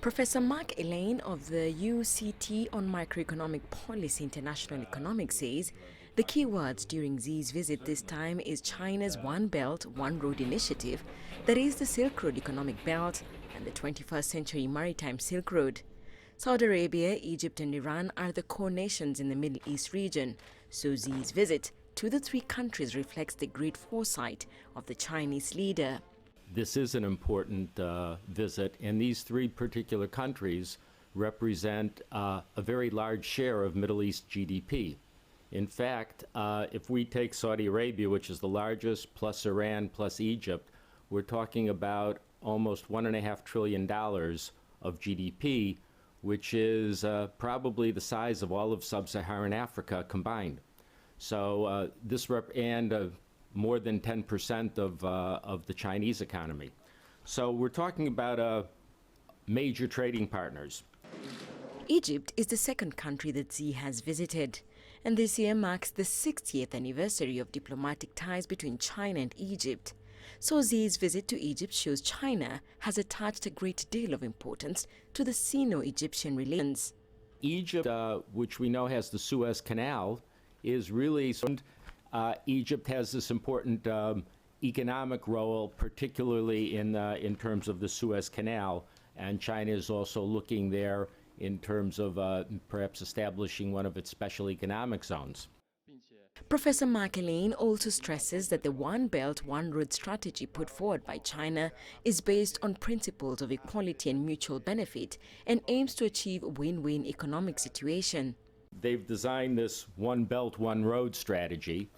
Professor Mark Ellyne of the UCT on Macroeconomic Policy International Economics says the key words during Xi's visit this time is China's One Belt, One Road initiative, that is the Silk Road Economic Belt and the 21st Century Maritime Silk Road. Saudi Arabia, Egypt and Iran are the core nations in the Middle East region, so Xi's visit to the three countries reflects the great foresight of the Chinese leader. This is an important visit, and these three particular countries represent a very large share of Middle East GDP. In fact, if we take Saudi Arabia, which is the largest, plus Iran, plus Egypt, we're talking about almost $1.5 trillion of GDP, which is probably the size of all of sub-Saharan Africa combined. So more than 10% of the Chinese economy. So we're talking about major trading partners. Egypt is the second country that Xi has visited, and this year marks the 60th anniversary of diplomatic ties between China and Egypt. So Xi's visit to Egypt shows China has attached a great deal of importance to the Sino-Egyptian relations. Egypt, which we know has the Suez Canal, is really Egypt has this important economic role, particularly in terms of the Suez Canal, and China is also looking there in terms of perhaps establishing one of its special economic zones. Professor Mark Ellyne also stresses that the One Belt, One Road strategy put forward by China is based on principles of equality and mutual benefit and aims to achieve a win-win economic situation. They've designed this One Belt, One Road strategy,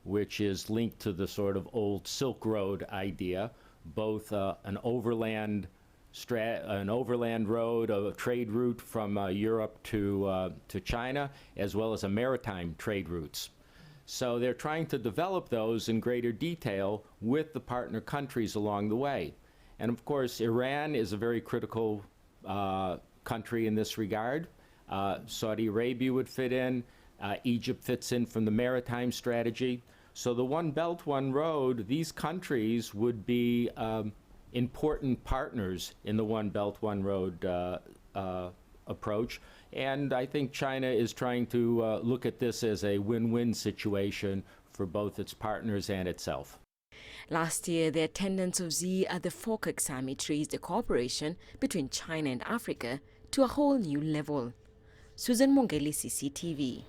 which is linked to the sort of old Silk Road idea, both an overland road, a trade route from Europe to China, as well as a maritime trade routes. So they're trying to develop those in greater detail with the partner countries along the way. And of course, Iran is a very critical country in this regard. Saudi Arabia would fit in. Egypt fits in from the maritime strategy. So the One Belt, One Road, these countries would be important partners in the One Belt, One Road approach. And I think China is trying to look at this as a win-win situation for both its partners and itself. Last year, the attendance of Xi at the FOCAC summit raised the cooperation between China and Africa to a whole new level. Susan Mongeli, CCTV.